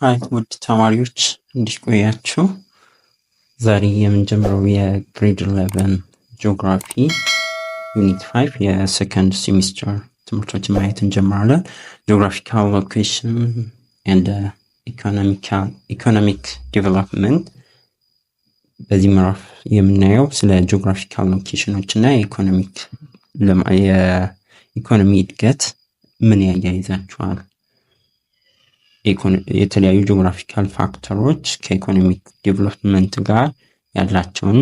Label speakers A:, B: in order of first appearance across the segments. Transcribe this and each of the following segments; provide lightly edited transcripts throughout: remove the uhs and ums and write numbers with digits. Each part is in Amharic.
A: ሃይ ውድ ተማሪዎች እንዴት ቆያችሁ? ዛሬ የምንጀምረው የግሬድ 11 ጂኦግራፊ ዩኒት 5 የሰከንድ ሴሚስተር ትምህርቶችን ማየት እንጀምራለን። ጂኦግራፊካል ሎኬሽን ኤንድ ኢኮኖሚክ ዴቨሎፕመንት። በዚህ ምዕራፍ የምናየው ስለ ጂኦግራፊካል ሎኬሽኖች እና የኢኮኖሚ እድገት ምን ያያይዛቸዋል፣ የተለያዩ ጂኦግራፊካል ፋክተሮች ከኢኮኖሚክ ዴቨሎፕመንት ጋር ያላቸውን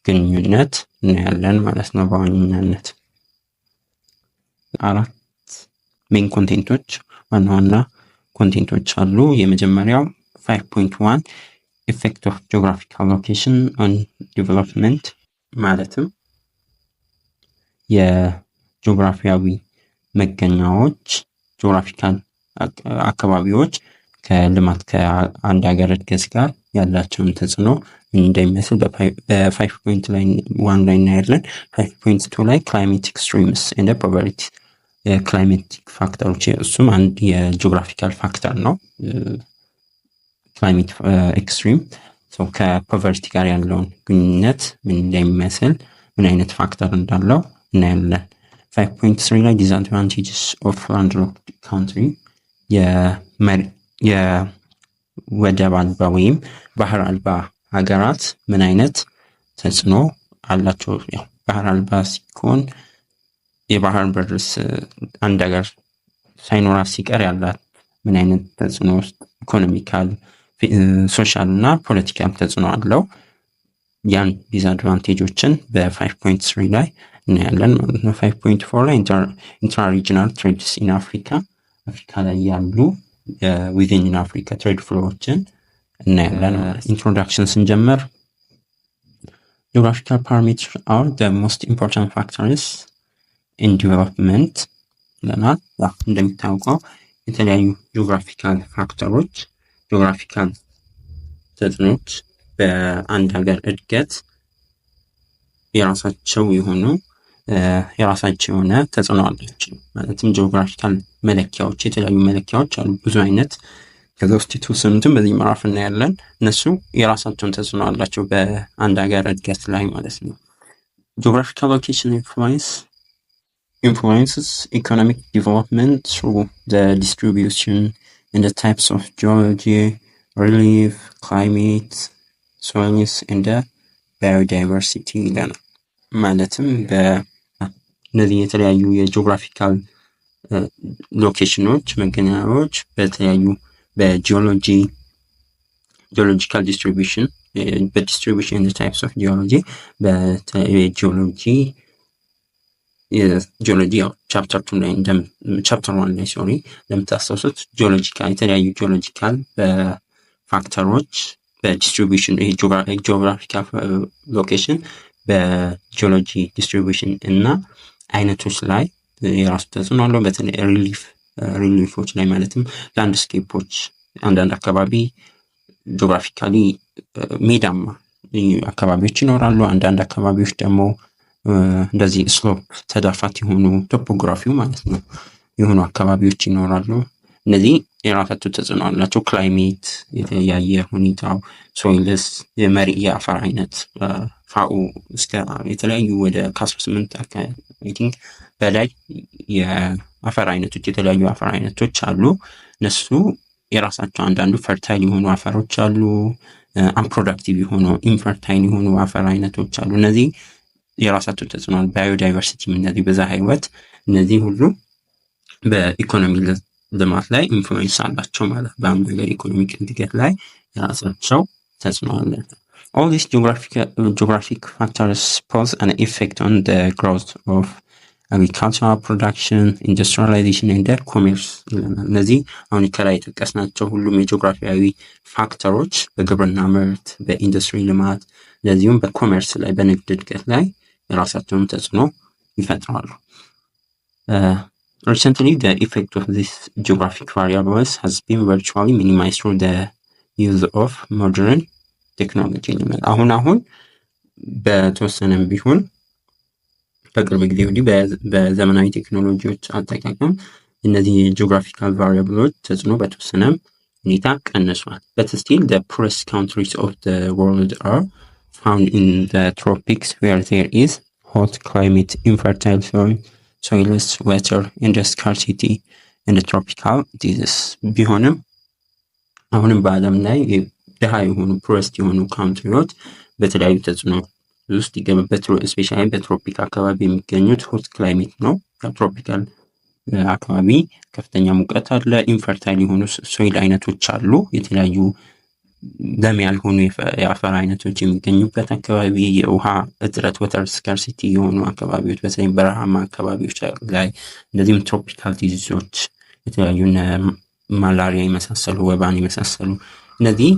A: ግንኙነት እናያለን ማለት ነው። በዋነኛነት 4 ሜን ኮንቴንቶች ዋና ኮንቴንቶች አሉ። የመጀመሪያው 5.1 ኢፌክት ኦፍ ጂኦግራፊካል ሎኬሽን ኦን ዴቨሎፕመንት፣ ማለትም የጂኦግራፊያዊ መገኛዎች ጂኦግራፊካል አካባቢዎች ከልማት ከአንድ ሀገር እድገት ጋር ያላቸውን ተጽዕኖ እንደሚመስል በ5.1 ላይ እናያለን። 5.2 ላይ ክላይሜት ኤክስትሪምስ ኤንድ ፖቨርቲ፣ የክላይሜቲክ ፋክተሮች፣ እሱም አንድ የጂኦግራፊካል ፋክተር ነው። ክላይሜት ኤክስትሪም ከፖቨርቲ ጋር ያለውን ግንኙነት ምን እንደሚመስል፣ ምን አይነት ፋክተር እንዳለው እናያለን። 5.3 ላይ ዲስአድቫንቴጅስ ኦፍ ላንድሎክድ ካንትሪ፣ የወደብ አልባ ወይም ባህር አልባ ሀገራት ምን አይነት ተጽዕኖ አላቸው። ባህር አልባ ሲሆን የባህር በርስ አንድ ሀገር ሳይኖራት ሲቀር ያላት ምን አይነት ተጽዕኖ ውስጥ ኢኮኖሚካል፣ ሶሻል እና ፖለቲካል ተጽዕኖ አለው። ያን ዲስአድቫንቴጆችን በ5.3 ላይ እናያለን ማለት ነው። 5.4 ላይ ኢንትራ-ሪጂናል ትሬድስ ኢን አፍሪካ ላይ ያሉ ዊዝን አፍሪካ ትሬድ ፍሎዎችን እናያለን። ኢንትሮዳክሽን ስንጀምር ጂኦግራፊካል ፓራሜትር አር ዘ ሞስት ኢምፖርታንት ፋክተርስ ኢን ዲቨሎፕመንት ለናል። እንደሚታወቀው የተለያዩ ጂኦግራፊካል ፋክተሮች፣ ጂኦግራፊካል ተጽዕኖች በአንድ ሀገር እድገት የራሳቸው የሆነ ተጽዕኖ አላቸው። ማለትም ጂኦግራፊካል መለኪያዎች፣ የተለያዩ መለኪያዎች አሉ፣ ብዙ አይነት። ከዛ ውስጥ የተወሰኑትን በዚህ ምዕራፍ እናያለን። እነሱ የራሳቸውን ተጽዕኖ አላቸው በአንድ ሀገር እድገት ላይ ማለት ነው። ጂኦግራፊካል ሎኬሽን influences economic development through the distribution and the types of geology, relief, climate, soils and the biodiversity ይለናል። ማለትም እነዚህ የተለያዩ የጂኦግራፊካል ሎኬሽኖች መገኛዎች በተለያዩ በጂኦሎጂካል ዲስትሪቢዩሽን በዲስትሪቢዩሽን ታይፕስ ኦፍ ጂኦሎጂ ጂኦሎጂ ቻፕተር 1 ላይ እንደምታስታውሱት የተለያዩ ጂኦሎጂካል ፋክተሮች በዲስትሪቢዩሽን ጂኦግራፊካል ሎኬሽን በጂኦሎጂ ዲስትሪቢዩሽን እና አይነቶች ላይ የራሱ ተጽዕኖ አለው። በተለይ ሪሊፎች ላይ ማለትም ላንድስኬፖች፣ አንዳንድ አካባቢ ጂኦግራፊካሊ ሜዳማ አካባቢዎች ይኖራሉ። አንዳንድ አካባቢዎች ደግሞ እንደዚህ ስሎፕ ተዳፋት የሆኑ ቶፖግራፊው ማለት ነው የሆኑ አካባቢዎች ይኖራሉ። እነዚህ የራሳቸው ተጽዕኖ አላቸው። ክላይሜት፣ የአየር ሁኔታው፣ ሶይልስ፣ የአፈር አይነት ፋኡ እስከ የተለያዩ ወደ 18 አይ ቲንክ በላይ የአፈር አይነቶች የተለያዩ አፈር አይነቶች አሉ። እነሱ የራሳቸው አንዳንዱ ፈርታይል የሆኑ አፈሮች አሉ፣ አንፕሮዳክቲቭ የሆኑ ኢንፈርታይል የሆኑ አፈር አይነቶች አሉ። እነዚህ የራሳቸው ተጽዕኖ ባዮዳይቨርሲቲ፣ እነዚህ በዛ ህይወት፣ እነዚህ ሁሉ በኢኮኖሚ ልማት ላይ ኢንፍሉዌንስ አላቸው ማለት በአንድ ነገር ኢኮኖሚክ እድገት ላይ የራሳቸው ተጽዕኖ አለ። All these geographic factors pose an effect on the growth of agricultural production, industrialization and commerce ይለናል። እነዚህ አሁን ከላይ የጠቀስናቸው ሁሉም የጂኦግራፊያዊ ፋክተሮች በግብርና ምርት፣ በኢንዱስትሪ ልማት፣ ለዚሁም በኮሜርስ ላይ በንግድ እድገት ላይ የራሳቸውን ተጽዕኖ ይፈጥራሉ። Recently, the effect of these geographic variables has been virtually minimized through the use of modern technology. አሁን በተወሰነም ቢሆን ከቅርብ ጊዜ ወዲህ በዘመናዊ ቴክኖሎጂዎች አጠቃቀም እነዚህ ጂኦግራፊካል ቫሪያብሎች ተጽዕኖ በተወሰነም ሁኔታ ቀንሷል። but still the poorest countries of the world are found in the tropics where there is hot climate, infertile soils, water, and scarcity and tropical diseases ቢሆንም አሁንም በዓለም ላይ ድሃ የሆኑ ፖረስት የሆኑ ካንትሪዎች በተለያዩ ተጽዕኖ ውስጥ ይገቡበት ስፔሻሊ በትሮፒክ አካባቢ የሚገኙት ሆት ክላይሜት ነው። ትሮፒካል አካባቢ ከፍተኛ ሙቀት አለ። ኢንፈርታይል የሆኑ ሶይል አይነቶች አሉ። የተለያዩ ለም ያልሆኑ የአፈር አይነቶች የሚገኙበት አካባቢ፣ የውሃ እጥረት ወተር ስካርሲቲ የሆኑ አካባቢዎች በተለይ በረሃማ አካባቢዎች ላይ፣ እንደዚሁም ትሮፒካል ዲዚዞች የተለያዩ ማላሪያ የመሳሰሉ ወባን የመሳሰሉ እነዚህ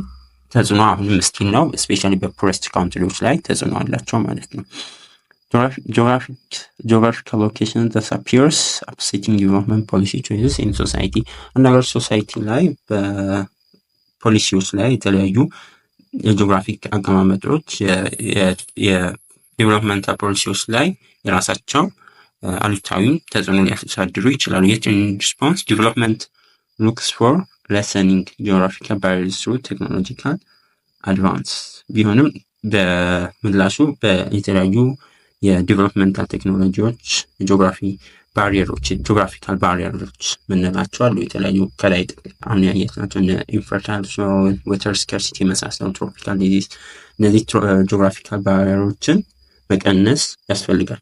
A: ተጽዕኖ አሁንም ስቲል ነው። ስፔሻሊ በፖረስት ካንትሪዎች ላይ ተጽዕኖ አላቸው ማለት ነው። geographical location that appears upsetting development policy choices in society አንዳንድ ሶሳይቲ ላይ በፖሊሲዎች ላይ የተለያዩ የጂኦግራፊክ አቀማመጦች የዴቨሎፕመንታል ፖሊሲዎች ላይ የራሳቸው አሉታዊ ተጽዕኖ ሊያሳድሩ ይችላሉ። yet in response development looks for lessening geographical barriers through technological advance ቢሆንም በምላሹ በተለያዩ የዲቨሎፕመንታል ቴክኖሎጂዎች ጂኦግራፊካል ባሪየሮች ምንላቸው አሉ። የተለያዩ ከላይ አሁን ያየናቸው ኢንፈርታይል ሶይል፣ ወተር ስካርሲቲ የመሳሰሉ ትሮፒካል ዲዚዝ እነዚህ ጂኦግራፊካል ባሪየሮችን መቀነስ ያስፈልጋል።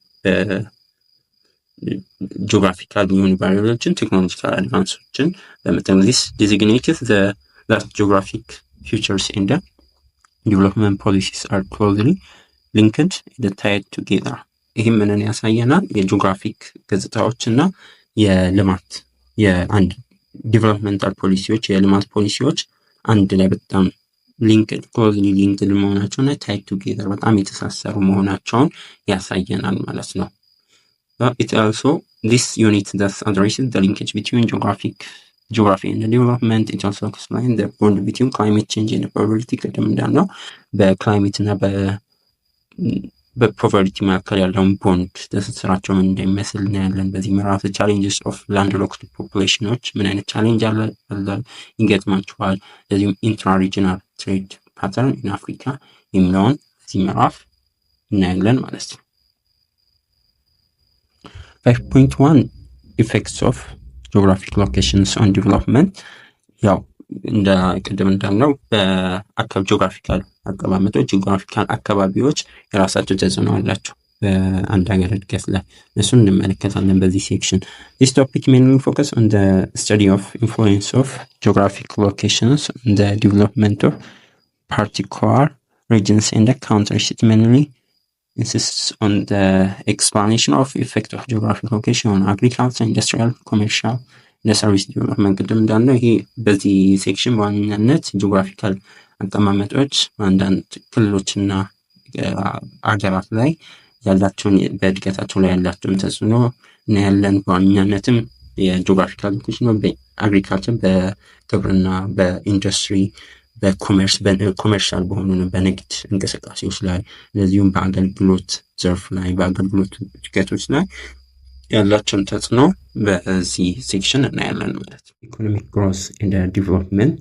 A: ጂኦግራፊካል የሆኑ ባሪየሮችን ቴክኖሎጂካል አድቫንሶችን በመጠቀም this designates that geographic features in the development policies are closely linked and tied together ይህም ምንን ያሳየናል? የጂኦግራፊክ ገጽታዎችና የልማት የአንድ ዲቨሎፕመንታል ፖሊሲዎች የልማት ፖሊሲዎች አንድ ላይ በጣም ክሎዝሊ ሊንክድ መሆናቸውና ታይድ ቱጌዘር በጣም የተሳሰሩ መሆናቸውን ያሳየናል ማለት ነው። It also this unit that addresses the linkage between geography and development. It also explains the bond between climate change and poverty ቅድም እንዳልነው በክላይሜት እና በፖቨርቲ መካከል ያለውን ቦንድ ትስስራቸው ምን እንደሚመስል እናያለን በዚህ ምዕራፍ። ቻሌንጅስ ኦፍ ላንድ ሎክድ ፖፑሌሽኖች ምን አይነት ቻሌንጅ ይገጥማቸዋል፣ ለዚህም ኢንትራ ሪጂናል ትሬድ ፓተርን ኢን አፍሪካ የሚለውን በዚህ ምዕራፍ እናያለን ማለት ነው። 5.1 effects of geographic locations on development ያው እንደ ቅድም እንዳልነው በአካባቢ ጂኦግራፊካል አቀማመጦች ጂኦግራፊካል አካባቢዎች የራሳቸው ተጽዕኖ አላቸው በአንድ ሀገር እድገት ላይ እሱን እንመለከታለን በዚህ ሴክሽን። This topic mainly focus on the study of influence of geographic locations on the development of particular regions and the countries. It mainly insists on the explanation of effect of geographic location on agriculture, industrial, commercial and service development ቅድም እንዳልነው ይሄ በዚህ ሴክሽን በዋነኛነት ጂኦግራፊካል አቀማመጦች አንዳንድ ክልሎችና አገራት ላይ ያላቸውን በእድገታቸው ላይ ያላቸውን ተጽዕኖ እናያለን። በዋነኛነትም የጂኦግራፊካል ሎኬሽን በአግሪካልቸር፣ በግብርና፣ በኢንዱስትሪ፣ በኮሜርሻል በሆኑ በንግድ እንቅስቃሴዎች ላይ እንደዚሁም በአገልግሎት ዘርፍ ላይ በአገልግሎት እድገቶች ላይ ያላቸውን ተጽዕኖ በዚህ ሴክሽን እናያለን ማለት ነው። ኢኮኖሚክ ግሮዝ ኤንድ ዲቨሎፕመንት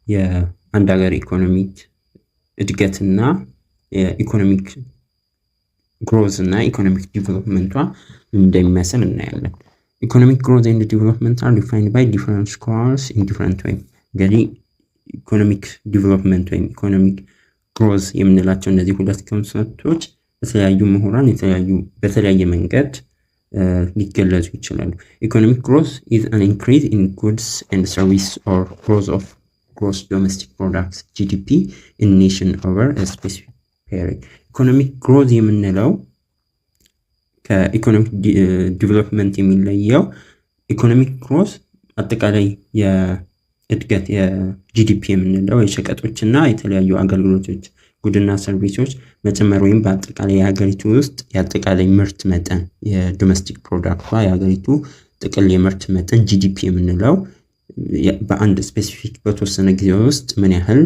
A: የአንድ ሀገር ኢኮኖሚክ እድገትና የኢኮኖሚክ ግሮዝ እና ኢኮኖሚክ ዲቨሎፕመንቷ እንደሚመስል እናያለን። ኢኮኖሚክ ግሮዝ ኤንድ ዲቨሎፕመንት are defined by different scholars in different way። እንግዲህ ኢኮኖሚክ ዲቨሎፕመንት ወይም ኢኮኖሚክ ግሮዝ የምንላቸው እነዚህ ሁለት ኮንሰፕቶች በተለያዩ ምሁራን በተለያየ መንገድ ሊገለጹ ይችላሉ። ኢኮኖሚክ ግሮዝ is an increase in goods and service or growth of gross domestic products GDP in nation over a specific period። ኢኮኖሚክ ግሮዝ የምንለው ከኢኮኖሚክ ዲቨሎፕመንት የሚለየው ኢኮኖሚክ ግሮዝ አጠቃላይ የእድገት የጂዲፒ የምንለው የሸቀጦችና የተለያዩ አገልግሎቶች ጉድና ሰርቪሶች መጨመር ወይም በአጠቃላይ የሀገሪቱ ውስጥ የአጠቃላይ ምርት መጠን የዶሜስቲክ ፕሮዳክቷ የሀገሪቱ ጥቅል የምርት መጠን ጂዲፒ የምንለው በአንድ ስፔሲፊክ በተወሰነ ጊዜ ውስጥ ምን ያህል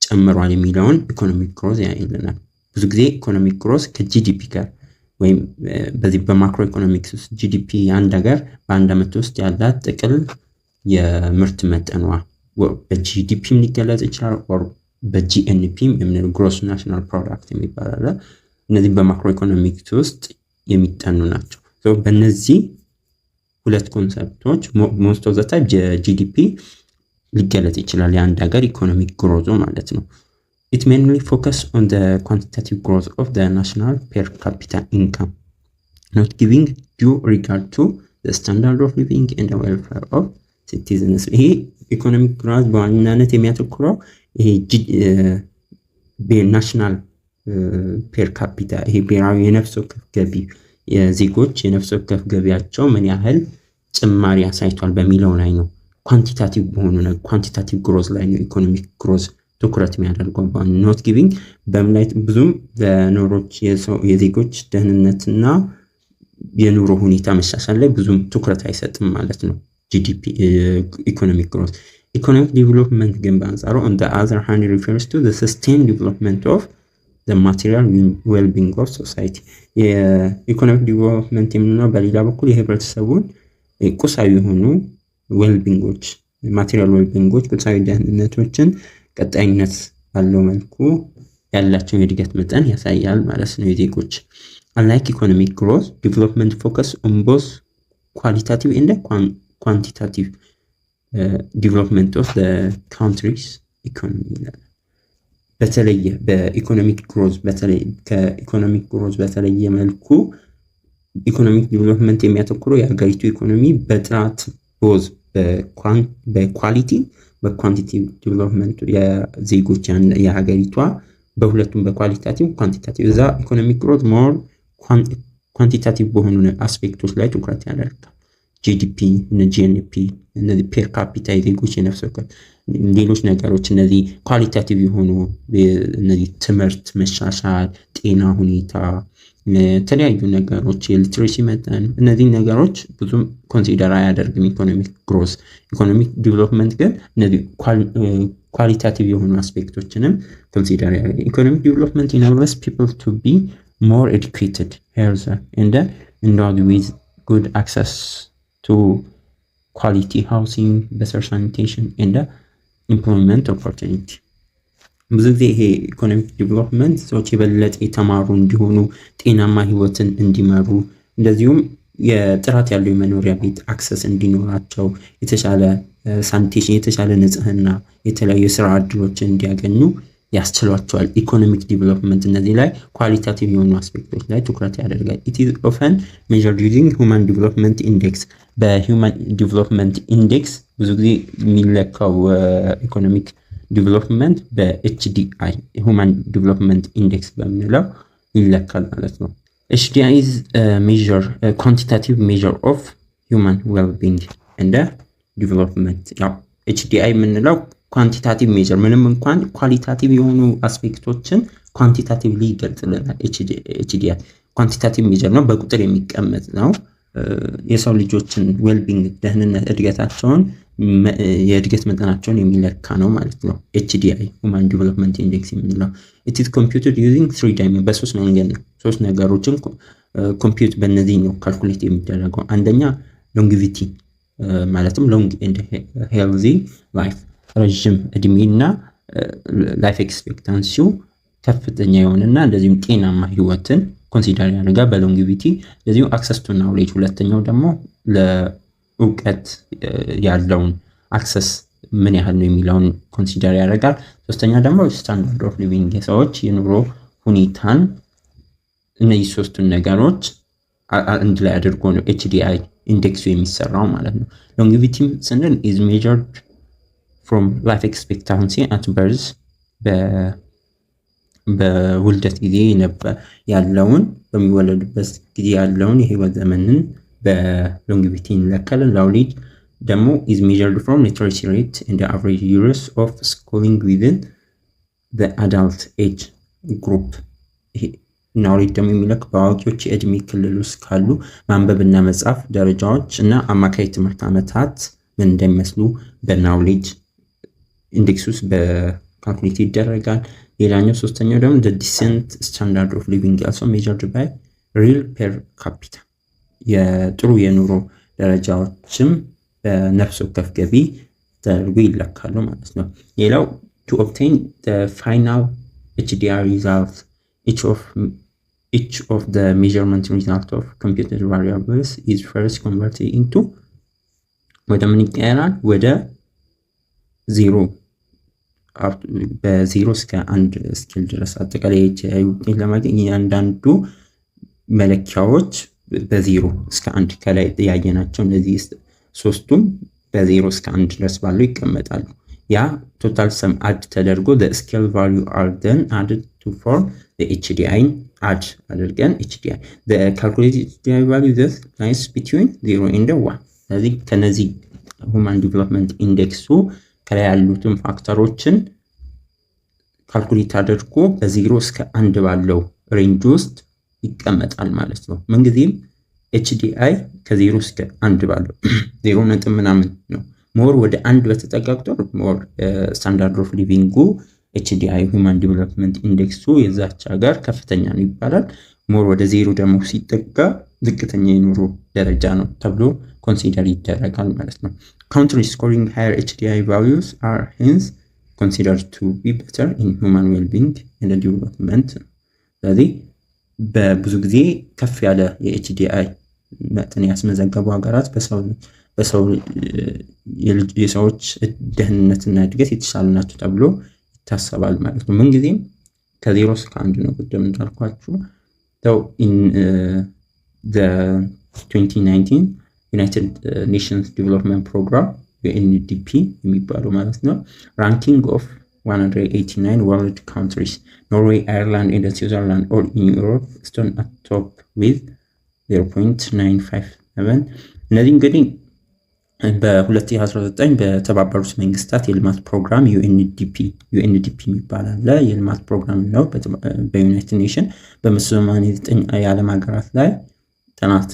A: ጨምሯል የሚለውን ኢኮኖሚክ ግሮዝ ያይልናል። ብዙ ጊዜ ኢኮኖሚክ ግሮዝ ከጂዲፒ ጋር ወይም በዚህ በማክሮ ኢኮኖሚክስ ውስጥ ጂዲፒ አንድ ሀገር በአንድ ዓመት ውስጥ ያላት ጥቅል የምርት መጠኗ በጂዲፒም ሊገለጽ ይችላል ኦር በጂኤንፒም የምንለው ግሮስ ናሽናል ፕሮዳክት የሚባል አለ። እነዚህ በማክሮ ኢኮኖሚክስ ውስጥ የሚጠኑ ናቸው። በእነዚህ ሁለት ኮንሰፕቶች ሞስት ኦፍ ዘ ታይም ጂዲፒ ሊገለጽ ይችላል የአንድ ሀገር ኢኮኖሚክ ግሮዝ ማለት ነው። It mainly focus on the quantitative growth of the national per capita income, not giving due regard to the standard of living and the welfare of citizens. ይሄ ኢኮኖሚክ ግሮዝ በዋናነት የሚያተኩረው ይሄ ናሽናል ፔር ካፒታ ይሄ ብሔራዊ የነፍስ ወከፍ ገቢ የዜጎች የነፍስ ወከፍ ገቢያቸው ምን ያህል ጭማሪ አሳይቷል በሚለው ላይ ነው። ኳንቲታቲቭ በሆኑ ኳንቲታቲቭ ግሮዝ ላይ ነው ኢኮኖሚክ ግሮዝ ትኩረት የሚያደርገው። ኖት ጊቪንግ በምን ብዙም በኑሮች የዜጎች ደህንነትና የኑሮ ሁኔታ መሻሻል ላይ ብዙም ትኩረት አይሰጥም ማለት ነው ጂዲፒ ኢኮኖሚክ ግሮዝ። ኢኮኖሚክ ዲቨሎፕመንት ግን በአንጻሩ on the other hand refers to the sustained development of the material well-being of society. የኢኮኖሚክ ዲቨሎፕመንት የምንለው በሌላ በኩል የህብረተሰቡን ቁሳዊ የሆኑ ዌልቢንጎች ማቴሪያል ዌልቢንጎች ቁሳዊ ደህንነቶችን ቀጣይነት ባለው መልኩ ያላቸው የእድገት መጠን ያሳያል ማለት ነው የዜጎች። Unlike economic growth, development focus on both qualitative and quantitative development of the country's economy. በተለየ በኢኮኖሚክ ግሮዝ ከኢኮኖሚክ ግሮዝ በተለየ መልኩ ኢኮኖሚክ ዲቨሎፕመንት የሚያተኩረው የሀገሪቱ ኢኮኖሚ በጥራት ቦዝ በኳሊቲ በኳንቲቲቭ ዲቨሎፕመንት የዜጎች የሀገሪቷ በሁለቱም በኳሊታቲቭ ኳንቲታቲቭ እዛ ኢኮኖሚክ ግሮዝ ሞር ኳንቲታቲቭ በሆኑ አስፔክቶች ላይ ትኩረት ያደርጋል። ጂዲፒ ጂኤንፒ እነዚህ ፔር ካፒታ የዜጎች የነፍስ ወከፍ ሌሎች ነገሮች እነዚህ ኳሊታቲቭ የሆኑ እነዚህ ትምህርት መሻሻል ጤና ሁኔታ የተለያዩ ነገሮች የሊትሬሲ መጠን እነዚህ ነገሮች ብዙም ኮንሲደር አያደርግም ኢኮኖሚክ ግሮዝ። ኢኮኖሚክ ዲቨሎፕመንት ግን እነዚህ ኳሊታቲቭ የሆኑ አስፔክቶችንም ኮንሲደር ያደርጋል። ኢኮኖሚክ ዲቨሎፕመንት enables people to be more educated, healthier and endowed with good access to quality housing, better sanitation and employment opportunity. ብዙ ጊዜ ይሄ ኢኮኖሚክ ዲቨሎፕመንት ሰዎች የበለጠ የተማሩ እንዲሆኑ ጤናማ ህይወትን እንዲመሩ እንደዚሁም የጥራት ያለው የመኖሪያ ቤት አክሰስ እንዲኖራቸው የተሻለ ሳኒቴሽን የተሻለ ንጽህና የተለያዩ የስራ እድሎችን እንዲያገኙ ያስችሏቸዋል። ኢኮኖሚክ ዲቨሎፕመንት እነዚህ ላይ ኳሊታቲቭ የሆኑ አስፔክቶች ላይ ትኩረት ያደርጋል። it is often measured using human development index በሂውማን ዲቨሎፕመንት ኢንዴክስ ብዙ ጊዜ የሚለካው ኢኮኖሚክ ዲቨሎፕመንት በኤችዲአይ ሁማን ዲቨሎፕመንት ኢንዴክስ በሚለው ይለካል ማለት ነው። HDI is a measure a quantitative measure of human well-being and development። ያው HDI የምንለው ኳንቲታቲቭ ሜጀር ምንም እንኳን ኳሊታቲቭ የሆኑ አስፔክቶችን ኳንቲታቲቭሊ ይገልጽልናል። HDI ኳንቲታቲቭ ሜጀር ነው፣ በቁጥር የሚቀመጥ ነው። የሰው ልጆችን ዌልቢንግ ደህንነት እድገታቸውን የእድገት መጠናቸውን የሚለካ ነው ማለት ነው። HDI ሁማን ዲቨሎፕመንት ኢንዴክስ የምንለው it is computed using 3 dimensions በሶስት መንገድ ነው። ሶስት ነገሮችን ኮምፒውት በእነዚህ ነው ካልኩሌት የሚደረገው። አንደኛ ሎንጊቪቲ ማለትም ሎንግ ኤንድ ሄልዚ ላይፍ ረጅም እድሜና ላይፍ ኤክስፔክታንሲው ከፍተኛ የሆነና እንደዚሁም ጤናማ ህይወትን ኮንሲደር ያደርጋል በሎንጊቪቲ። እንደዚሁ አክሰስ ቱ ናውሌጅ ሁለተኛው ደግሞ ለእውቀት ያለውን አክሰስ ምን ያህል ነው የሚለውን ኮንሲደር ያደርጋል። ሶስተኛ ደግሞ ስታንዳርድ ኦፍ ሊቪንግ የሰዎች የኑሮ ሁኔታን እነዚህ ሶስቱን ነገሮች አንድ ላይ አድርጎ ነው HDI ኢንዴክሱ የሚሰራው ማለት ነው። ሎንጊቪቲ ስንል is measured from life expectancy at birth በውልደት ጊዜ ያለውን በሚወለድበት ጊዜ ያለውን የህይወት ዘመንን በሎንጊቪቲ እንለካለን። ናውሌጅ ደግሞ is measured from literacy rate and the average years of schooling within the adult age group። ናውሌጅ ደግሞ የሚለክ በአዋቂዎች የእድሜ ክልል ውስጥ ካሉ ማንበብና መጻፍ ደረጃዎች እና አማካይ ትምህርት ዓመታት ምን እንደሚመስሉ በናውሌጅ ኢንዴክስ ውስጥ በካልኩሌት ይደረጋል። ሌላኛው ሶስተኛው ደግሞ the decent standard of living also measured by real per capita የጥሩ የኑሮ ደረጃዎችም በነፍስ ወከፍ ገቢ ተደርጎ ይለካሉ ማለት ነው። ሌላው to obtain the final HDI result, each of the measurement result of computed variables is first converted into ወደ ምን ይቀየራል? ወደ ዜሮ በ0 እስከ 1 ስኬል ድረስ አጠቃላይ HDI ውጤት ለማግኘት እያንዳንዱ መለኪያዎች በ0 እስከ 1 ከላይ ያየናቸው እነዚህ ሶስቱም በ0 እስከ 1 ድረስ ባለው ይቀመጣሉ። ያ ቶታል ሰም አድ ተደርጎ the scale value are then added to form the HDI add አድርገን HDI the calculated HDI value thus lies between 0 and 1 ስለዚህ ከነዚህ human development indexu ከላይ ያሉትን ፋክተሮችን ካልኩሌት አድርጎ በ0 እስከ 1 ባለው ሬንጅ ውስጥ ይቀመጣል ማለት ነው። ምንጊዜም HDI ከ0 እስከ 1 ባለው 0 ነጥብ ምናምን ነው። ሞር ወደ 1 በተጠጋ ቁጥር ሞር ስታንዳርድ ኦፍ ሊቪንጉ HDI ሁማን ዲቨሎፕመንት ኢንዴክሱ የዛች ሀገር ከፍተኛ ነው ይባላል። ሞር ወደ 0 ደግሞ ሲጠጋ ዝቅተኛ የኑሮ ደረጃ ነው ተብሎ ኮንሲደር ይደረጋል ማለት ነው። Countries scoring higher HDI values are hence considered to be better in human well-being and development. ስለዚህ በብዙ ጊዜ ከፍ ያለ የHDI መጠን ያስመዘገቡ ሀገራት የሰዎች ደህንነትና እድገት የተሻሉ ናቸው ተብሎ ይታሰባል ማለት ነው። ምንጊዜም ከ0 እስከ 1 ነው ቅድም እንዳልኳችሁ። in the 2019 United Nations Development Program UNDP የሚባለው ማለት ነው ranking of 189 world countries Norway, Ireland and Switzerland all in Europe stand at top with 0.957 እነዚህ እንግዲህ በ2019 በተባበሩት መንግስታት የልማት ፕሮግራም UNDP የሚባል አለ የልማት ፕሮግራም ነው በዩናይትድ ኔሽን በ89 የዓለም ሀገራት ላይ ጥናት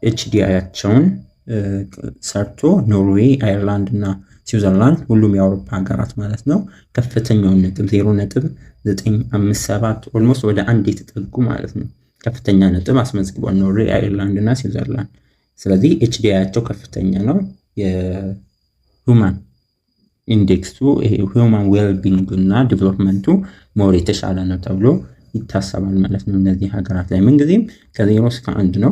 A: HDI-ያቸውን ሰርቶ ኖርዌይ፣ አይርላንድ እና ስዊዘርላንድ ሁሉም የአውሮፓ ሀገራት ማለት ነው ከፍተኛውን ነጥብ 0.957 ኦልሞስት ወደ 1 የተጠጉ ማለት ነው ከፍተኛ ነጥብ አስመዝግቧል ኖርዌይ፣ አይርላንድ እና ስዊዘርላንድ። ስለዚህ HDI-ያቸው ከፍተኛ ነው። የሁማን ኢንዴክሱ ሁማን ዌልቢንግ እና ዲቨሎፕመንቱ ሞር የተሻለ ነው ተብሎ ይታሰባል ማለት ነው። እነዚህ ሀገራት ላይ ምንጊዜም ከ0 እስከ 1 ነው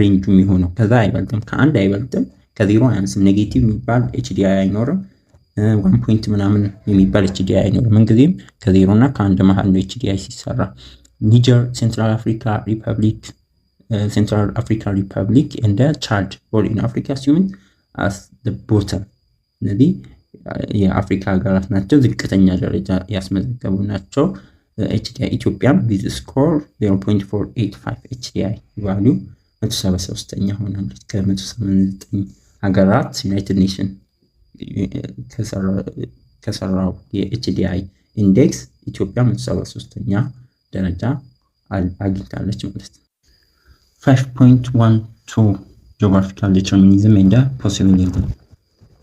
A: ሬንጁ የሚሆነው ከዛ አይበልጥም፣ ከ1 አይበልጥም፣ ከ0 አያንስም። ኔጌቲቭ የሚባል HDI አይኖርም፣ 1 ፖይንት ምናምን የሚባል HDI አይኖርም። ምንጊዜም ከ0 እና ከ1 መሃል ነው HDI ሲሰራ። ኒጀር፣ ሴንትራል አፍሪካ ሪፐብሊክ እንደ ቻድ ኦል ኢን አፍሪካ ሲሆን አስ the bottom እነዚህ የአፍሪካ ሀገራት ናቸው፣ ዝቅተኛ ደረጃ ያስመዘገቡ ናቸው። HDI ኢትዮጵያም with score 0.485 HDI value 173ኛ ሆናለች። ከ189 ሀገራት ዩናይትድ ኔሽን ከሰራው የHDI ኢንዴክስ ኢትዮጵያ 173ኛ ደረጃ አግኝታለች ማለት ነው። 5.12 ጂኦግራፊካል ዲተርሚኒዝም and ፖሲቢሊዝም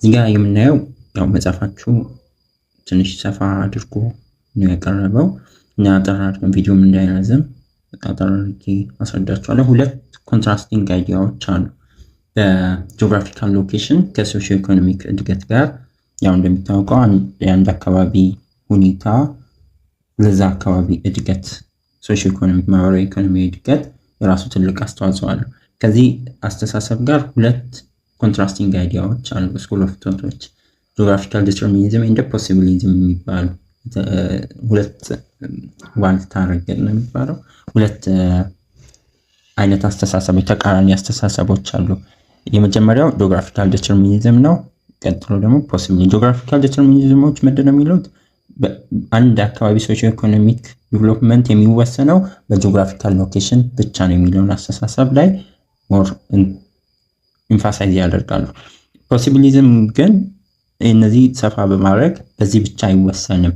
A: እዚህ ጋር የምናየው ያው መጽሐፋችሁ ትንሽ ሰፋ አድርጎ ነው ያቀረበው እና አጠራርገን ቪዲዮም እንዳይረዝም አጠራርጌ አስረዳችኋለሁ። ሁለት ኮንትራስቲንግ አይዲያዎች አሉ በጂኦግራፊካል ሎኬሽን ከሶሺዮ ኢኮኖሚክ እድገት ጋር። ያው እንደሚታወቀው የአንድ አካባቢ ሁኔታ ለዛ አካባቢ እድገት ሶሺዮ ኢኮኖሚክ ማህበራዊ ኢኮኖሚ እድገት የራሱ ትልቅ አስተዋጽኦ አለው። ከዚህ አስተሳሰብ ጋር ሁለት ኮንትራስቲንግ አይዲያዎች አሉ ስኩል ኦፍ ቶቶች ጂኦግራፊካል ዲተርሚኒዝም and ፖሲቢሊዝም የሚባሉ ሁለት ዋልታ ረገጥ ነው የሚባለው ሁለት አይነት አስተሳሰቦች ተቃራኒ አስተሳሰቦች አሉ። የመጀመሪያው ጂኦግራፊካል ዲተርሚኒዝም ነው። ቀጥሎ ደግሞ ፖሲቢሊዝም። ጂኦግራፊካል ዲተርሚኒዝሞች ምንድን ነው የሚሉት አንድ አካባቢ ሶሺዮ ኢኮኖሚክ ዲቨሎፕመንት የሚወሰነው በጂኦግራፊካል ሎኬሽን ብቻ ነው የሚለውን አስተሳሰብ ላይ ሞር ኢንፋሳይዝ ያደርጋሉ። ፖሲቢሊዝም ግን እነዚህ ሰፋ በማድረግ በዚህ ብቻ አይወሰንም፣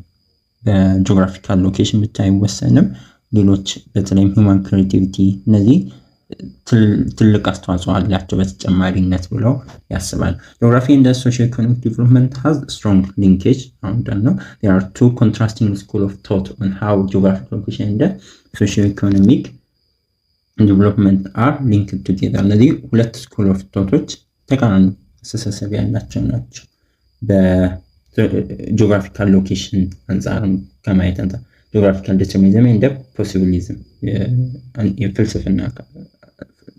A: በጂኦግራፊካል ሎኬሽን ብቻ አይወሰንም፣ ሌሎች በተለይም ሂውማን ክሬቲቪቲ እነዚህ ትልቅ አስተዋጽኦ አላቸው በተጨማሪነት ብለው ያስባል። ጂኦግራፊ እንደ ሶሺዮ ኢኮኖሚክ ዲቨሎፕመንት has strong linkage አሁን ደግሞ there are two contrasting school of thought on how geographic location and socio economic development are linked together። እነዚህ ሁለት ስኩል ኦፍ ቶቶች ተቃራኒ አስተሳሰብ ያላቸው ናቸው። በጂኦግራፊካል ሎኬሽን አንጻር ከማየት አንጻር ጂኦግራፊካል ዲተርሚኒዝም እንደ ፖሲቢሊዝም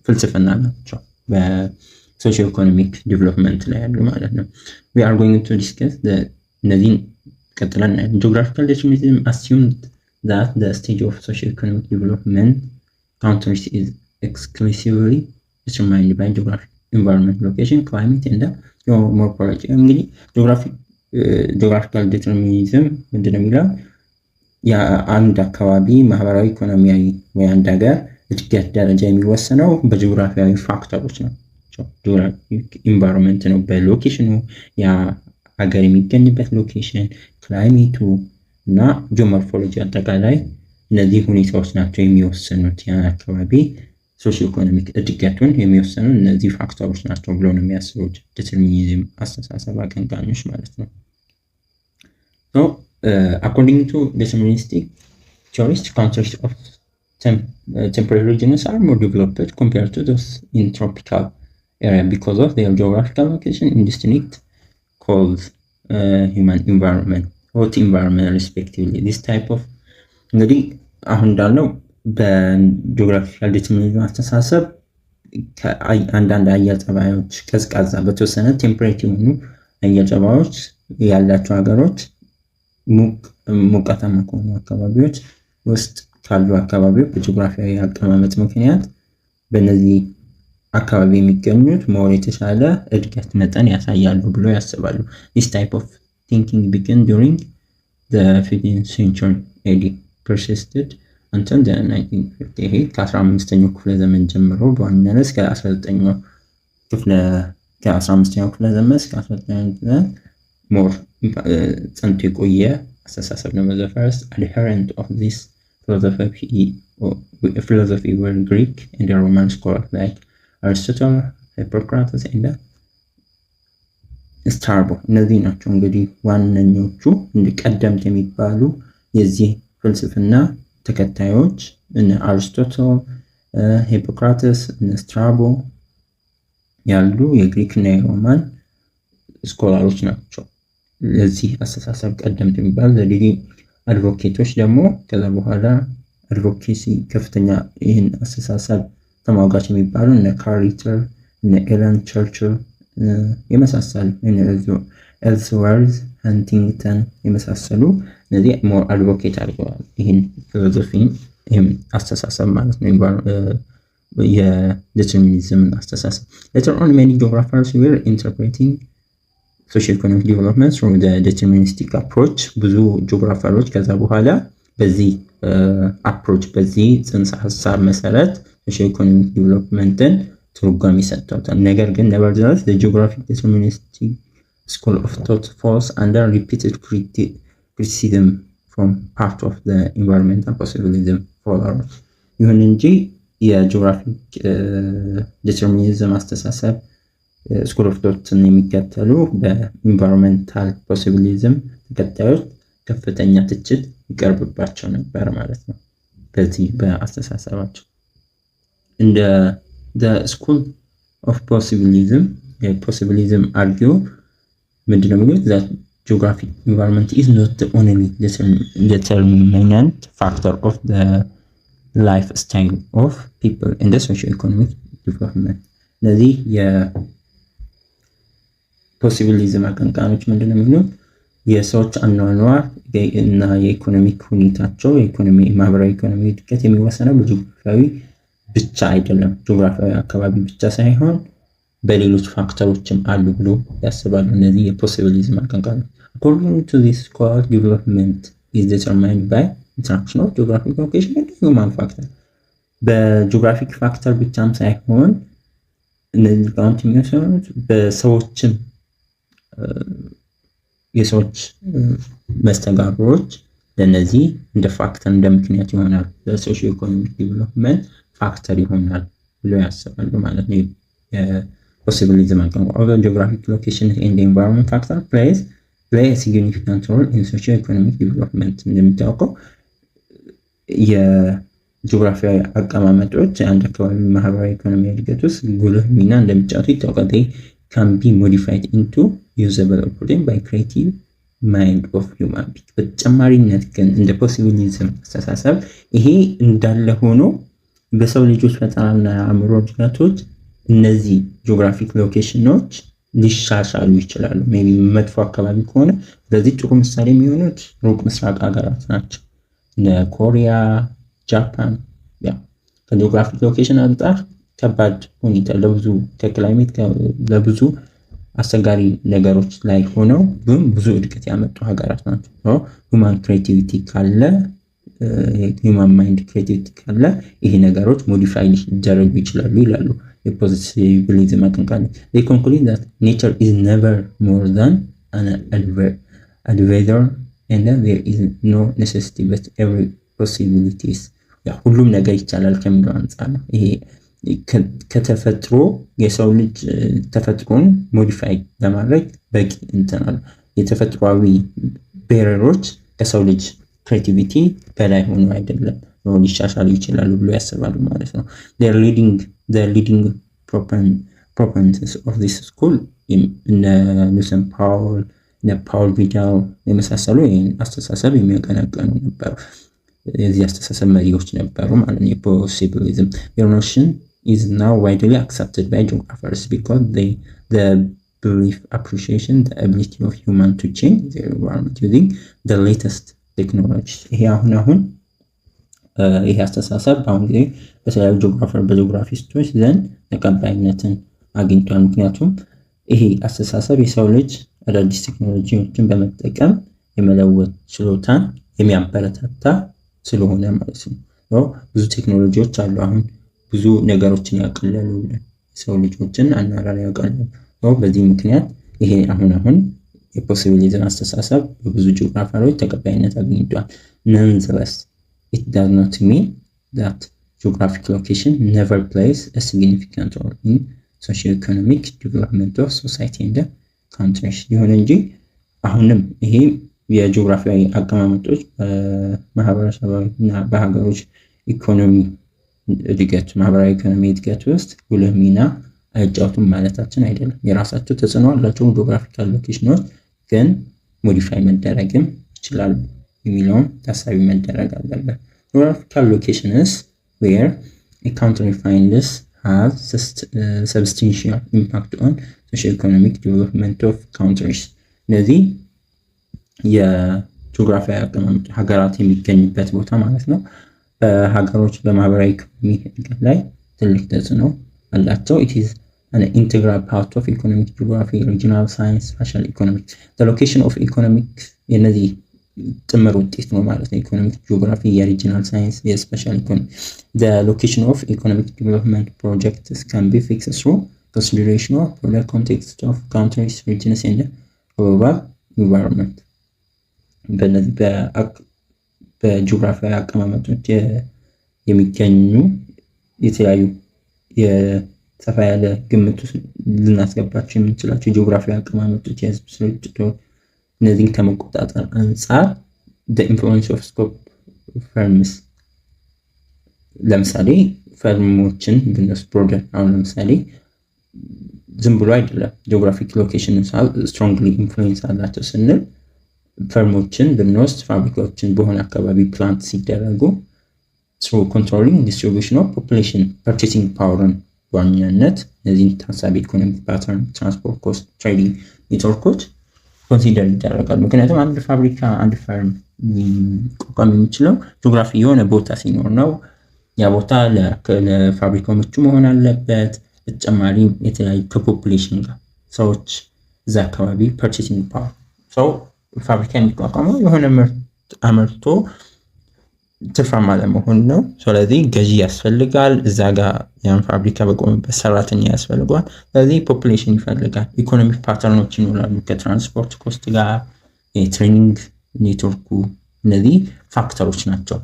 A: ፍልስፍና ናቸው በሶሺዮ ኢኮኖሚክ ዲቨሎፕመንት ላይ ያሉ ማለት ነው። we are going to discuss እነዚህን ቀጥለን ጂኦግራፊካል ዲተርሚኒዝም assumed that the stage of socio-economic development countries is exclusively determined by geographic environment, location, climate and geomorphology. እንግዲህ ጂኦግራፊካል ዲተርሚኒዝም ምንድነው የሚለው የአንድ አካባቢ ማህበራዊ፣ ኢኮኖሚያዊ ወይ አንድ ሀገር እድገት ደረጃ የሚወሰነው በጂኦግራፊያዊ ፋክተሮች ነው። ጂኦግራፊክ ኢንቫይሮንመንት ነው በሎኬሽኑ ያ ሀገር የሚገኝበት ሎኬሽን፣ ክላይሜቱ እና ጂኦሞርፎሎጂ አጠቃላይ እነዚህ ሁኔታዎች ናቸው የሚወስኑት ያን አካባቢ ሶሺዮ ኢኮኖሚክ እድገቱን የሚወስኑ እነዚህ ፋክተሮች ናቸው ብሎ ነው የሚያስቡት ዲተርሚኒዝም አስተሳሰብ አቀንቃኞች ማለት ነው። so according to deterministic theorists, countries of temperate regions are more developed compared to those in tropical area because of their geographical location in distinct cold human environment, hot environment respectively. This type of እንግዲህ አሁን እንዳለው በጂኦግራፊካል ዲተርሚኒዝም አስተሳሰብ አንዳንድ አየር ጸባዮች ቀዝቃዛ በተወሰነ ቴምፕሬት የሆኑ አየር ጸባዮች ያላቸው ሀገሮች ሙቀታማ ከሆኑ አካባቢዎች ውስጥ ካሉ አካባቢዎች በጂኦግራፊያዊ አቀማመጥ ምክንያት በእነዚህ አካባቢ የሚገኙት ሞር የተሻለ እድገት መጠን ያሳያሉ ብሎ ያስባሉ። This type of thinking began during the 15th century AD, persisted until the 1958 ከ15ኛው ክፍለ ዘመን ጀምሮ በዋናነት እስከ 15ኛው ክፍለ ዘመን እስከ 19ኛው ሞር ጸንቶ የቆየ አስተሳሰብ ነው። The first adherent of this philosophy were Greek and Roman scholars like Aristotle, Hippocrates and Strabo. እነዚህ ናቸው እንግዲህ ዋነኞቹ ቀደምት የሚባሉ የዚህ ፍልስፍና ተከታዮች እነ አሪስቶትል፣ ሂፖክራተስ፣ እነ ስትራቦ ያሉ የግሪክ እና የሮማን ስኮላሮች ናቸው። ለዚህ አስተሳሰብ ቀደምት የሚባሉ ዘዴ አድቮኬቶች ደግሞ ከዛ በኋላ አድቮኬሲ ከፍተኛ ይህን አስተሳሰብ ተሟጋች የሚባሉ እነ ካርል ሪተር፣ እነ ኤለን ቸርችል የመሳሰሉ ኤልስወርዝ፣ ሃንቲንግተን የመሳሰሉ እነዚህ ሞር አድቮኬት አድርገዋል ይህን ፊሎሶፊን ይህም አስተሳሰብ ማለት ነው የዲተርሚኒዝም አስተሳሰብ። Later on many geographers were interpreting socio-economic development through the deterministic approach. ብዙ ጂኦግራፈሮች ከዛ በኋላ በዚህ አፕሮች በዚህ ጽንሰ ሀሳብ መሰረት socio-economic developmenትን ትርጓሜ ሰጥተውታል። ነገር ግን nevertheless the geographic deterministic school of thought falls under repeated criticism from part of the environmental possibilism followers. ይሁን እንጂ የጂኦግራፊክ ዲተርሚኒዝም አስተሳሰብ ስኩል ኦፍ ቶትን የሚከተሉ በኢንቫይሮንመንታል ፖሲቢሊዝም ተከታዮች ከፍተኛ ትችት ይቀርብባቸው ነበር ማለት ነው። በዚህ በአስተሳሰባቸው እንደ the school of possibilism argue ምንድነው የሚሉት that geographic environment is not the only determinant factor of the lifestyle of people in the socio-economic development. ስለዚህ የፖሲቢሊዝም አቀንቃኞች ምንድነው የሚሉት የሰዎች አኗኗር እና የኢኮኖሚክ ሁኔታቸው ማህበራዊ ኢኮኖሚ እድገት የሚወሰነው በጂኦግራፊያዊ ብቻ አይደለም፣ ጂኦግራፊያዊ አካባቢ ብቻ ሳይሆን በሌሎች ፋክተሮችም አሉ ብሎ ያስባሉ እነዚህ የፖሲቢሊዝም አቀንቃኞች። According to this scholar, development is determined by interaction of geographic location and human factor. በጂኦግራፊክ ፋክተር ብቻም ሳይሆን እነዚህ ካውንት የሚወሰኑት በሰዎችም የሰዎች መስተጋብሮች ለነዚህ እንደ ፋክተር እንደ ምክንያት ይሆናል ለሶሺዮ ኢኮኖሚክ ዲቨሎፕመንት ፋክተር ይሆናል ብሎ ያስባሉ ማለት ነው። የፖሲቢሊዝም አቀንቃኞች geographic location and the environment factor play a significant role in socio-economic development. እንደምታውቀው የጂኦግራፊያዊ አቀማመጦች አንድ አካባቢ ማህበራዊ ኢኮኖሚ እድገት ውስጥ ጉልህ ሚና እንደሚጫወቱ ይታወቃል። can be modified into usable operating by creative mind of human being። በተጨማሪነት ግን እንደ ፖሲቢሊዝም አስተሳሰብ ይሄ እንዳለ ሆኖ በሰው ልጆች ፈጠራና አእምሮ እድገቶች እነዚህ ጂኦግራፊክ ሎኬሽኖች ሊሻሻሉ ይችላሉ። ሜቢ መጥፎ አካባቢ ከሆነ ስለዚህ ጥሩ ምሳሌ የሚሆኑት ሩቅ ምስራቅ ሀገራት ናቸው እንደ ኮሪያ፣ ጃፓን። ያ ከጂኦግራፊክ ሎኬሽን አንጻር ከባድ ሁኔታ ለብዙ ከክላይሜት ለብዙ አስቸጋሪ ነገሮች ላይ ሆነው ግን ብዙ እድገት ያመጡ ሀገራት ናቸው። ሁማን ክሬቲቪቲ ካለ ሁማን ማይንድ ክሬቲቪቲ ካለ ይሄ ነገሮች ሞዲፋይ ሊደረጉ ይችላሉ ይላሉ የፖዚቲቪዝም አቀንቃኝ። they conclude that nature is never more than an advisor and that there is no necessity but every possibilities። ያ ሁሉም ነገር ይቻላል ከሚለው አንፃር ነው። ይሄ ከተፈጥሮ የሰው ልጅ ተፈጥሮን ሞዲፋይ ለማድረግ በቂ እንትናል የተፈጥሯዊ ቤረሮች ከሰው ልጅ ክሬቲቪቲ በላይ ሆኖ አይደለም ሊሻሻሉ ይችላሉ ብሎ ያስባሉ ማለት ነው። the leading proponents of this school እነ ሉሰን ፓውል እነ ፓውል ቪዳል የመሳሰሉ ይህን አስተሳሰብ የሚያቀነቅኑ ነበሩ። የዚህ አስተሳሰብ መሪዎች ነበሩ ማለት ነው። የፖሲቢሊዝም notion is now widely accepted by geographers because the belief appreciation the ability of human to change their environment using the latest technology። ይሄ አሁን ይሄ አስተሳሰብ አሁን ጊዜ በተለያዩ በጂኦግራፊስቶች ዘንድ ተቀባይነትን አግኝቷል። ምክንያቱም ይሄ አስተሳሰብ የሰው ልጅ አዳዲስ ቴክኖሎጂዎችን በመጠቀም የመለወጥ ችሎታን የሚያበረታታ ስለሆነ ማለት ነው። ብዙ ቴክኖሎጂዎች አሉ አሁን ብዙ ነገሮችን ያቀለሉ የሰው ልጆችን አኗኗር ያቀለሉ። በዚህ ምክንያት ይሄ አሁን የፖሲቢሊዝም አስተሳሰብ በብዙ ጂኦግራፈሮች ተቀባይነት አግኝቷል። nonetheless it does not mean that geographic location never plays a significant role in socio-economic development of society and countries። ይሁን እንጂ አሁንም ይሄ የጂኦግራፊያዊ አቀማመጦች በማህበረሰባዊ እና በሀገሮች ኢኮኖሚ እድገት ማህበራዊ ኢኮኖሚ እድገት ውስጥ ጉልህ ሚና አይጫወቱም ማለታችን አይደለም። የራሳቸው ተጽዕኖ አላቸው ጂኦግራፊካል ሎኬሽኖች፣ ግን ሞዲፋይ መደረግም ይችላሉ የሚለውን ታሳቢ መደረግ አለበት። ጂኦግራፊካል ሎኬሽንስ where a country finds has substantial impact on socio-economic development of countries። እነዚህ የጂኦግራፊያዊ አቀማመጥ ሀገራት የሚገኙበት ቦታ ማለት ነው በሀገሮች በማህበራዊ ኢኮኖሚ እድገት ላይ ትልቅ ተጽዕኖ አላቸው። it is an integral part of economic geography, regional science, spatial economics። the location of economic የነዚህ ጥምር ውጤት ነው ማለት ነው። ኢኮኖሚክ ጂኦግራፊ፣ የሪጂናል ሳይንስ፣ የስፔሻል ኢኮኖሚ። the location of economic development projects can be fixed through consideration of the context of countries, regions and global environment። በነዚህ በጂኦግራፊያዊ አቀማመጦች የሚገኙ የተለያዩ የሰፋ ያለ ግምት ውስጥ ልናስገባቸው የምንችላቸው ጂኦግራፊያዊ አቀማመጦች የህዝብ ስርጭቶች እነዚህን ከመቆጣጠር አንጻር the influence of scope firms ለምሳሌ ፈርሞችን ብንወስድ ፕሮጀክት አሁን ለምሳሌ ዝም ብሎ አይደለም ጂኦግራፊክ ሎኬሽን ስትሮንግሊ ኢንፍሉዌንስ አላቸው ስንል ፈርሞችን ብንወስድ ፋብሪካዎችን በሆነ አካባቢ ፕላንት ሲደረጉ through controlling distribution of population purchasing power በዋናነት እነዚህን ታሳቢ ኢኮኖሚክ ፓተርን፣ ትራንስፖርት ኮስት፣ ትሬዲንግ ኔትወርኮች ኮንሲደር ይደረጋሉ። ምክንያቱም አንድ ፋብሪካ አንድ ፈርም ሊቋቋም የሚችለው ጂኦግራፊ የሆነ ቦታ ሲኖር ነው። ያ ቦታ ለፋብሪካው ምቹ መሆን አለበት። በተጨማሪ የተለያዩ ከፖፑሌሽን ጋር ሰዎች እዛ አካባቢ ፐርቼሲንግ ፓወር ሰው ፋብሪካ የሚቋቋመው የሆነ ምርት አመርቶ ትርፋማ ለመሆን ነው። ስለዚህ ገዢ ያስፈልጋል። እዛ ጋር ያን ፋብሪካ በቆመበት ሰራተኛ ያስፈልጋል። ስለዚህ ፖፑሌሽን ይፈልጋል። ኢኮኖሚክ ፓተርኖች ይኖራሉ ከትራንስፖርት ኮስት ጋር የትሬኒንግ ኔትወርኩ እነዚህ ፋክተሮች ናቸው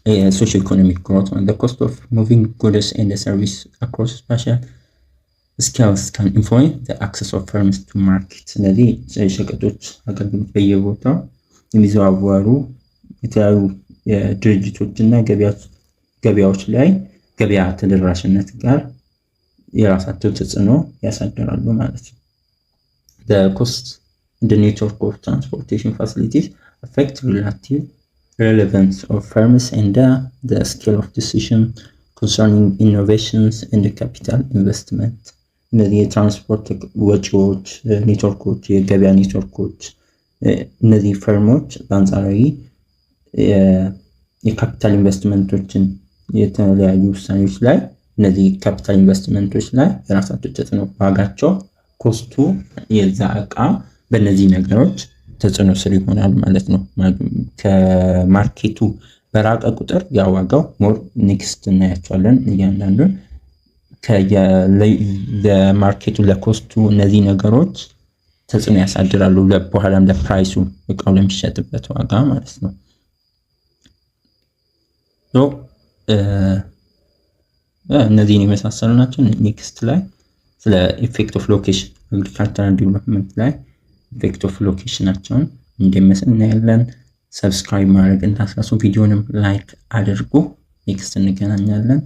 A: ለሶሺዮ ኢኮኖሚክ ግሮት። the cost of moving goods and service across spatial scales can influence the access of firms to market። ስለዚህ ሸቀጦች አገልግሎት በየቦታው የሚዘዋወሩ የተለያዩ የድርጅቶችና ገበያዎች ላይ ገበያ ተደራሽነት ጋር የራሳቸው ተጽዕኖ ያሳድራሉ ማለት ነው። The cost and the network of transportation facilities affect relative relevance of firms and the scale of decision concerning innovations and capital investment. እነዚህ የትራንስፖርት ወጪዎች፣ ኔትወርኮች፣ የገበያ ኔትወርኮች እነዚህ ፈርሞች በአንጻራዊ የካፒታል ኢንቨስትመንቶችን የተለያዩ ውሳኔዎች ላይ እነዚህ ካፒታል ኢንቨስትመንቶች ላይ የራሳቸው ተጽዕኖ ዋጋቸው ኮስቱ የዛ እቃ በእነዚህ ነገሮች ተጽዕኖ ስር ይሆናል ማለት ነው። ከማርኬቱ በራቀ ቁጥር ያዋጋው ሞር ኔክስት እናያቸዋለን እያንዳንዱን ለማርኬቱ ለኮስቱ እነዚህ ነገሮች ተጽዕኖ ያሳድራሉ በኋላም ለፕራይሱ እቃው ለሚሸጥበት ዋጋ ማለት ነው። እነዚህን የመሳሰሉ ናቸው። ኔክስት ላይ ስለ ኢፌክት ኦፍ ሎኬሽን አግሪካልቸራል ዲቨሎፕመንት ላይ ኢፌክት ኦፍ ሎኬሽናቸውን እንደሚመስል እናያለን። ሰብስክራይብ ማድረግ እንዳትረሱ፣ ቪዲዮንም ላይክ አድርጉ። ኔክስት እንገናኛለን።